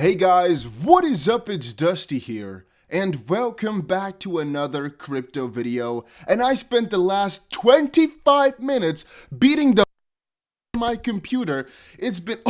Hey guys, what is up? It's Dusty here, and welcome back to another crypto video. And I spent the last 25 minutes beating the my computer. It's been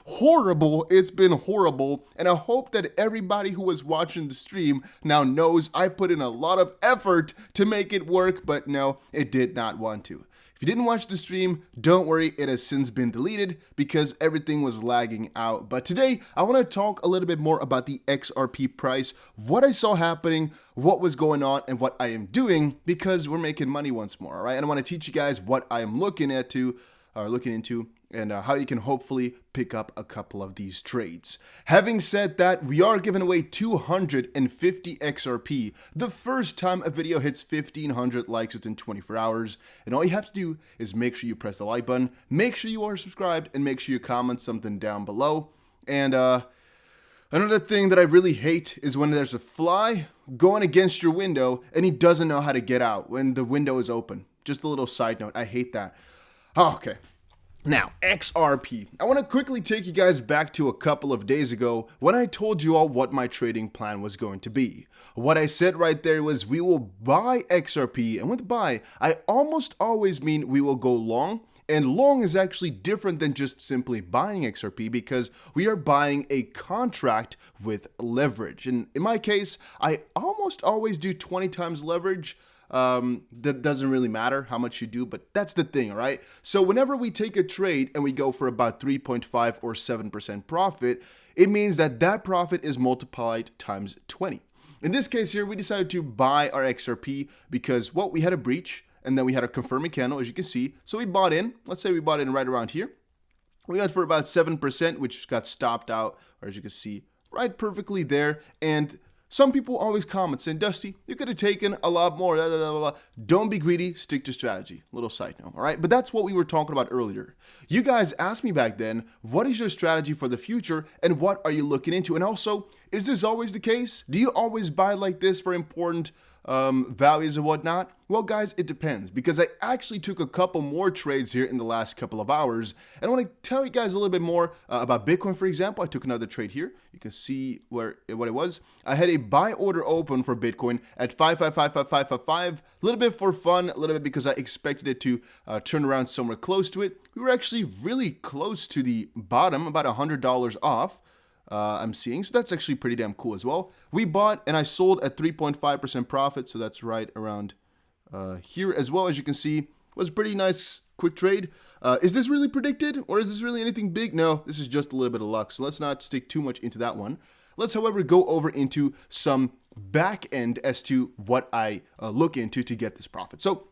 horrible. It's been horrible, and I hope that everybody who was watching the stream now knows I put in a lot of effort to make it work, but no, it did not want to. If you didn't watch the stream, don't worry, it has since been deleted because everything was lagging out. But today, I want to talk a little bit more about the XRP price, what I saw happening, what was going on, and what I am doing because we're making money once more, all right? And I want to teach you guys what I am looking into, and how you can hopefully pick up a couple of these trades. Having said that, we are giving away 250 XRP the first time a video hits 1,500 likes within 24 hours. And all you have to do is make sure you press the like button, make sure you are subscribed, and make sure you comment something down below. And another thing that I really hate is when there's a fly going against your window and he doesn't know how to get out when the window is open. Just a little side note, I hate that. Oh, okay. Now, XRP. I want to quickly take you guys back to a couple of days ago when I told you all what my trading plan was going to be. What I said right there was we will buy XRP, and with buy, I almost always mean we will go long, and long is actually different than just simply buying XRP because we are buying a contract with leverage. And in my case, I almost always do 20 times leverage. That doesn't really matter how much you do, but that's the thing, all right? So whenever we take a trade and we go for about 3.5 or 7% profit, it means that that profit is multiplied times 20. In this case here, we decided to buy our XRP because, well, we had a breach and then we had a confirming candle, as you can see. So we bought in, let's say we bought in right around here. We got for about 7%, which got stopped out, or as you can see, right perfectly there. And some people always comment saying, Dusty, you could have taken a lot more. Blah, blah, blah, blah. Don't be greedy, stick to strategy. Little side note, all right? But that's what we were talking about earlier. You guys asked me back then, what is your strategy for the future and what are you looking into? And also, is this always the case? Do you always buy like this for important values and whatnot? Well, guys, it depends because I actually took a couple more trades here in the last couple of hours, and I want to tell you guys a little bit more about Bitcoin. For example, I took another trade here. You can see what it was. I had a buy order open for Bitcoin at 5555555. A little bit for fun, a little bit because I expected it to turn around somewhere close to it. We were actually really close to the bottom, about $100 off. I'm seeing, so that's actually pretty damn cool as well. We bought and I sold at 3.5% profit, so that's right around here as well. As you can see, was a pretty nice quick trade. Is this really predicted or is this really anything big? No, this is just a little bit of luck, so let's not stick too much into that one. Let's, however, go over into some back end as to what I look into to get this profit. So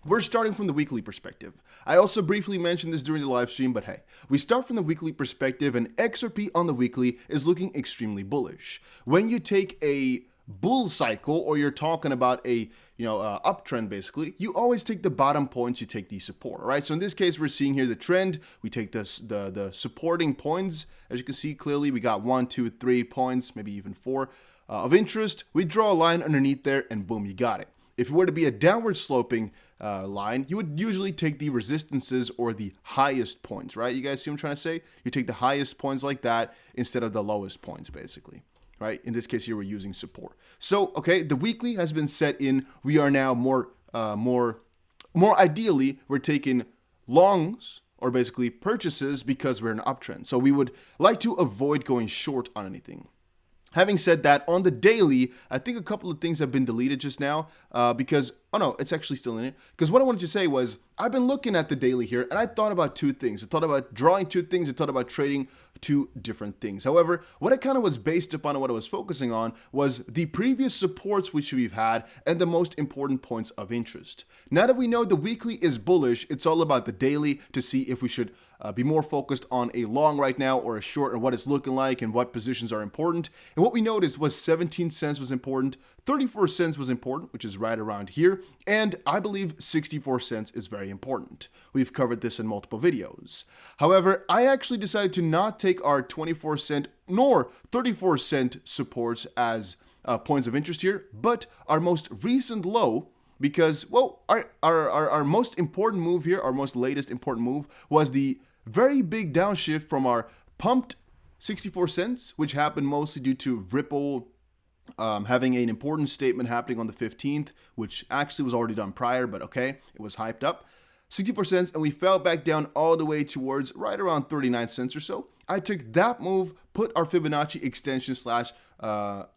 we're starting from the weekly perspective. I also briefly mentioned this during the live stream, but hey, we start from the weekly perspective, and XRP on the weekly is looking extremely bullish. When you take a bull cycle, or you're talking about a uptrend, basically, you always take the bottom points, you take the support, all right? So in this case, we're seeing here the trend. We take this the supporting points. As you can see clearly, we got 1, 2, 3 points, maybe even 4 of interest. We draw a line underneath there, and boom, you got it. If it were to be a downward sloping line, you would usually take the resistances or the highest points, right? You guys see what I'm trying to say? You take the highest points like that instead of the lowest points, basically, right? In this case here, we're using support. So, okay, the weekly has been set in. We are now more ideally, we're taking longs or basically purchases because we're in an uptrend. So we would like to avoid going short on anything. Having said that, on the daily, I think a couple of things have been deleted just now because, oh no, it's actually still in it. Because what I wanted to say was, I've been looking at the daily here and I thought about two things. I thought about drawing two things. I thought about trading two different things. However, what I kind of was based upon and what I was focusing on was the previous supports which we've had and the most important points of interest. Now that we know the weekly is bullish, it's all about the daily to see if we should be more focused on a long right now or a short and what it's looking like and what positions are important. And what we noticed was 17 cents was important, 34 cents was important, which is right around here, and I believe 64 cents is very important. We've covered this in multiple videos. However, I actually decided to not take our 24 cent nor 34 cent supports as points of interest here, but our most recent low, because, well, our most important move here, our most latest important move was the very big downshift from our pumped 64 cents, which happened mostly due to Ripple having an important statement happening on the 15th, which actually was already done prior, but okay, it was hyped up. 64 cents, and we fell back down all the way towards right around 39 cents or so. I took that move, put our Fibonacci extension slash, what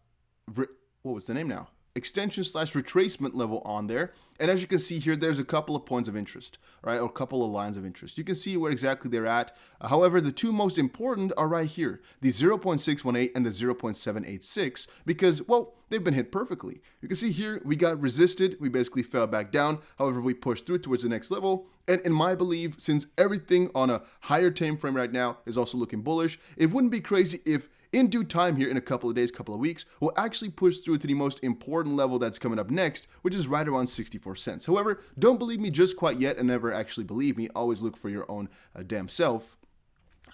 was the name now? Extension slash retracement level on there. And as you can see here, there's a couple of points of interest, right? Or a couple of lines of interest. You can see where exactly they're at. However, the two most important are right here, the 0.618 and the 0.786, because, well, they've been hit perfectly. You can see here, we got resisted. We basically fell back down. However, we pushed through towards the next level. And in my belief, since everything on a higher time frame right now is also looking bullish, it wouldn't be crazy if in due time here in a couple of days, couple of weeks, we'll actually push through to the most important level that's coming up next, which is right around 64 cents. However, don't believe me just quite yet and never actually believe me. Always look for your own damn self.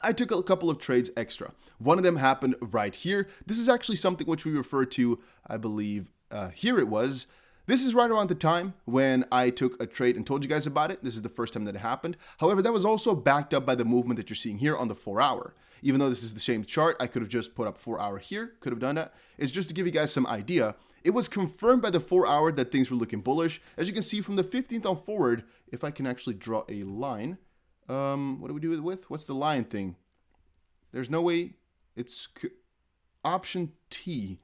I took a couple of trades extra. One of them happened right here. This is actually something which we refer to, I believe, here it was. This is right around the time when I took a trade and told you guys about it. This is the first time that it happened. However, that was also backed up by the movement that you're seeing here on the 4-hour. Even though this is the same chart, I could have just put up 4-hour here, could have done that. It's just to give you guys some idea. It was confirmed by the 4-hour that things were looking bullish. As you can see from the 15th on forward, if I can actually draw a line, what do we do it with? What's the line thing? There's no way. It's option T.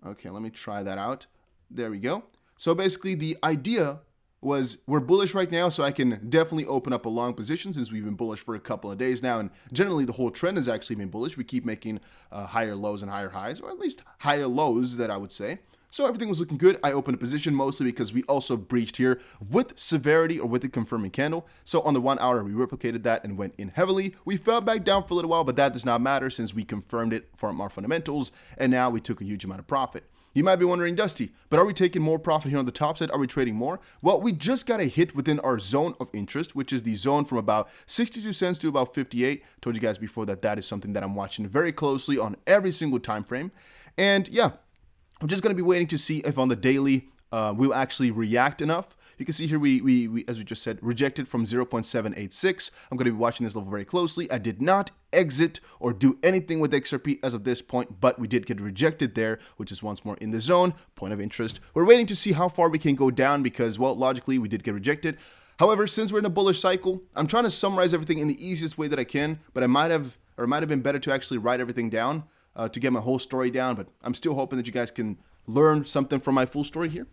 Okay, let me try that out. There we go. So basically the idea was we're bullish right now, so I can definitely open up a long position since we've been bullish for a couple of days now. And generally the whole trend has actually been bullish. We keep making higher lows and higher highs, or at least higher lows that I would say. So everything was looking good. I opened a position mostly because we also breached here with severity or with the confirming candle. So on the 1 hour, we replicated that and went in heavily. We fell back down for a little while, but that does not matter since we confirmed it from our fundamentals. And now we took a huge amount of profit. You might be wondering, Dusty, but are we taking more profit here on the top side? Are we trading more? Well, we just got a hit within our zone of interest, which is the zone from about 62 cents to about 58. Told you guys before that that is something that I'm watching very closely on every single time frame. And yeah, I'm just going to be waiting to see if on the daily we'll actually react enough. You can see here we as we just said, rejected from 0.786. I'm going to be watching this level very closely. I did not exit or do anything with XRP as of this point, but we did get rejected there, which is once more in the zone, point of interest. We're waiting to see how far we can go down because, well, logically we did get rejected. However, since we're in a bullish cycle, I'm trying to summarize everything in the easiest way that I can, but it might have been better to actually write everything down to get my whole story down, but I'm still hoping that you guys can learn something from my full story here.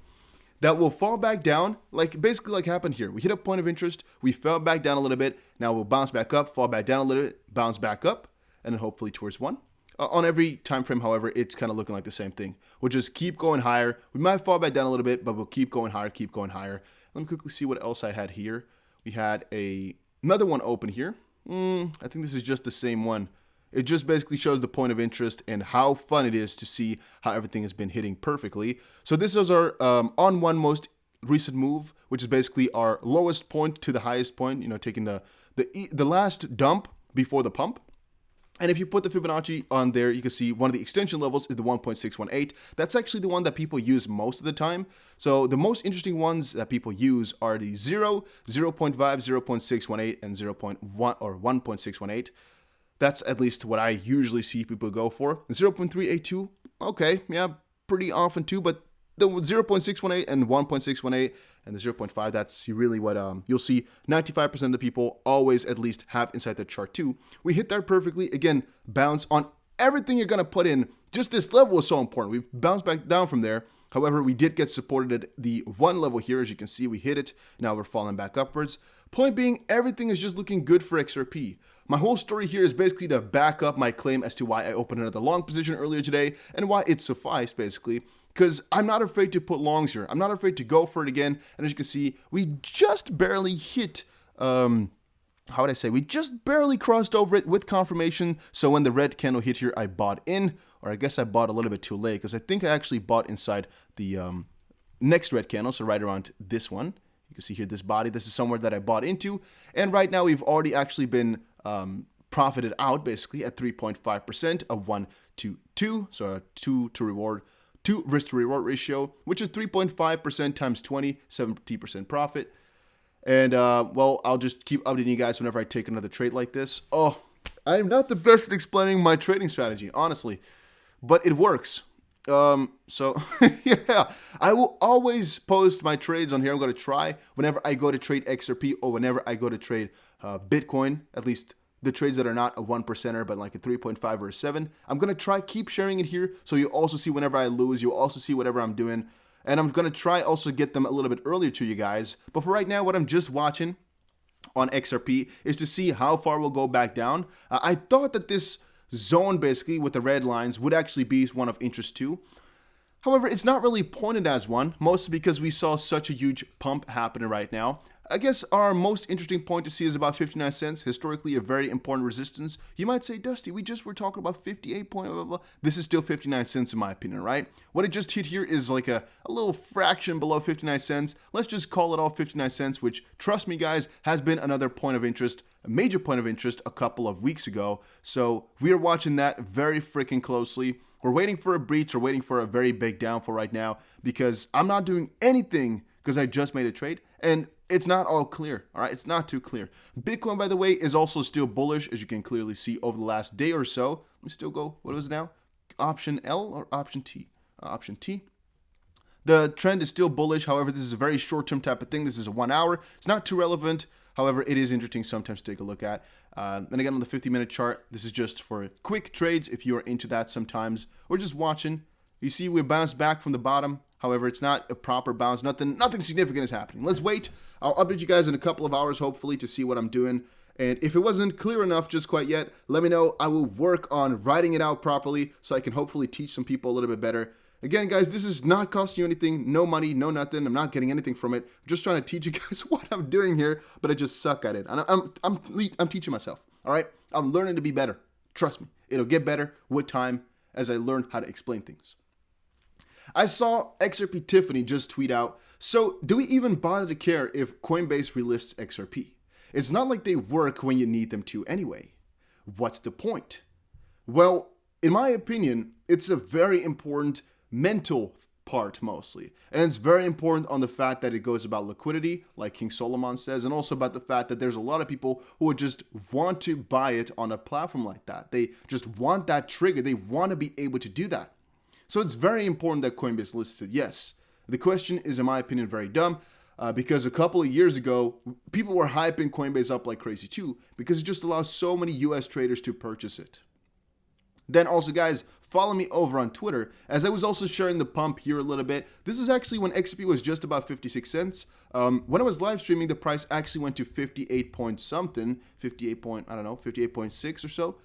That will fall back down, basically like happened here. We hit a point of interest, we fell back down a little bit, now we'll bounce back up, fall back down a little bit, bounce back up, and then hopefully towards 1. On every time frame, however, it's kind of looking like the same thing. We'll just keep going higher. We might fall back down a little bit, but we'll keep going higher, keep going higher. Let me quickly see what else I had here. We had another one open here. I think this is just the same one. It just basically shows the point of interest and how fun it is to see how everything has been hitting perfectly. So this is our on one most recent move, which is basically our lowest point to the highest point, taking the last dump before the pump. And if you put the Fibonacci on there, you can see one of the extension levels is the 1.618. That's actually the one that people use most of the time. So the most interesting ones that people use are the 0, 0.5, 0.618, and 0.1 or 1.618. That's at least what I usually see people go for. 0.382, okay, yeah, pretty often too, but the 0.618 and 1.618 and the 0.5, that's really what you'll see 95% of the people always at least have inside the chart too. We hit that perfectly. Again, bounce on everything you're going to put in. Just this level is so important. We've bounced back down from there. However, we did get supported at the 1 level here. As you can see, we hit it. Now we're falling back upwards. Point being, everything is just looking good for XRP. My whole story here is basically to back up my claim as to why I opened another long position earlier today and why it sufficed, basically. Because I'm not afraid to put longs here. I'm not afraid to go for it again. And as you can see, we just barely hit, how would I say? We just barely crossed over it with confirmation. So when the red candle hit here, I bought in. Or I guess I bought a little bit too late because I think I actually bought inside the next red candle. So right around this one. You can see here this body. This is somewhere that I bought into. And right now we've already actually been profited out basically at 3.5% of 1 to 2. So a 2 risk to reward ratio, which is 3.5% times 20, 70% profit. And well, I'll just keep updating you guys whenever I take another trade like this. Oh, I'm not the best at explaining my trading strategy, honestly, but it works. So yeah, I will always post my trades on here. I'm going to try whenever I go to trade XRP or whenever I go to trade Bitcoin, at least the trades that are not a 1%er, but like a 3.5 or a 7. I'm going to try keep sharing it here. So you also see whenever I lose, you'll also see whatever I'm doing. And I'm going to try also get them a little bit earlier to you guys. But for right now, what I'm just watching on XRP is to see how far we'll go back down. I thought that this zone basically with the red lines would actually be one of interest too. However, it's not really pointed as one, mostly because we saw such a huge pump happening right now. I guess our most interesting point to see is about 59 cents, historically a very important resistance. You might say, Dusty, we just were talking about 58 point, blah, blah, blah. This is still 59 cents in my opinion, right? What it just hit here is like a little fraction below 59 cents. Let's just call it all 59 cents, which, trust me guys, has been another point of interest, a major point of interest a couple of weeks ago. So we are watching that very freaking closely. We're waiting for a breach or waiting for a very big downfall right now because I'm not doing anything because I just made a trade and it's not all clear, all right? It's not too clear. Bitcoin, by the way, is also still bullish, as you can clearly see over the last day or so. Let me still go, what is it now? Option L or option T? Option T. The trend is still bullish. However, this is a very short-term type of thing. This is a 1 hour. It's not too relevant. However, it is interesting sometimes to take a look at. And again, on the 50-minute chart, this is just for quick trades if you are into that sometimes, or just watching. You see we bounced back from the bottom. However, it's not a proper bounce. Nothing significant is happening. Let's wait. I'll update you guys in a couple of hours, hopefully, to see what I'm doing. And if it wasn't clear enough just quite yet, let me know. I will work on writing it out properly so I can hopefully teach some people a little bit better. Again, guys, this is not costing you anything. No money, no nothing. I'm not getting anything from it. I'm just trying to teach you guys what I'm doing here, but I just suck at it. I'm teaching myself, all right? I'm learning to be better. Trust me. It'll get better with time as I learn how to explain things. I saw XRP Tiffany just tweet out, so do we even bother to care if Coinbase relists XRP? It's not like they work when you need them to anyway. What's the point? Well, in my opinion, it's a very important mental part mostly. And it's very important on the fact that it goes about liquidity, like King Solomon says, and also about the fact that there's a lot of people who would just want to buy it on a platform like that. They just want that trigger. They want to be able to do that. So it's very important that Coinbase lists it, yes. The question is, in my opinion, very dumb because a couple of years ago, people were hyping Coinbase up like crazy too because it just allows so many US traders to purchase it. Then also, guys, follow me over on Twitter as I was also sharing the pump here a little bit. This is actually when XRP was just about 56 cents. When I was live streaming, the price actually went to 58 point something, 58.6 or so.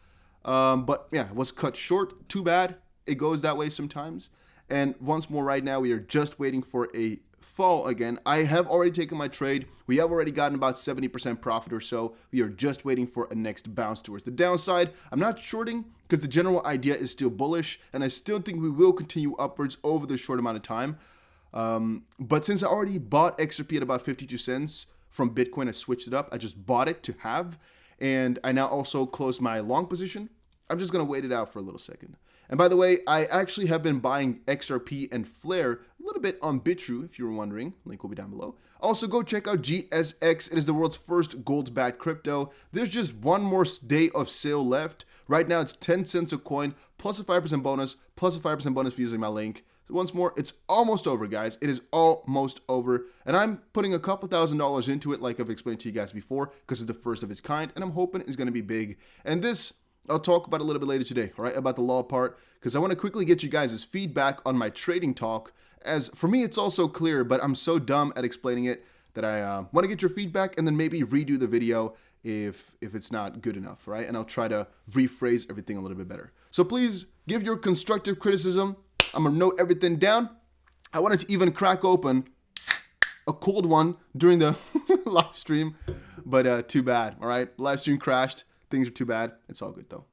But yeah, it was cut short. Too bad. It goes that way sometimes. And once more right now, we are just waiting for a fall again. I have already taken my trade. We have already gotten about 70% profit or so. We are just waiting for a next bounce towards the downside. I'm not shorting because the general idea is still bullish, and I still think we will continue upwards over the short amount of time. But since I already bought XRP at about 52 cents from Bitcoin, I switched it up. I just bought it to have, and I now also closed my long position. I'm just going to wait it out for a little second. And by the way, I actually have been buying XRP and Flare a little bit on BITRUE, if you were wondering. Link will be down below. Also, go check out GSX. It is the world's first gold-backed crypto. There's just one more day of sale left. Right now, it's 10 cents a coin, plus a 5% bonus, plus a 5% bonus for using my link. So once more, it's almost over, guys. It is almost over. And I'm putting a couple $1,000s into it, like I've explained to you guys before, because it's the first of its kind, and I'm hoping it's going to be big. And this, I'll talk about a little bit later today, all right, about the law part, because I want to quickly get you guys' feedback on my trading talk, as for me, it's also clear, but I'm so dumb at explaining it that I want to get your feedback and then maybe redo the video if it's not good enough, right? And I'll try to rephrase everything a little bit better. So please give your constructive criticism. I'm going to note everything down. I wanted to even crack open a cold one during the live stream, but too bad, all right? Live stream crashed. Things are too bad. It's all good, though.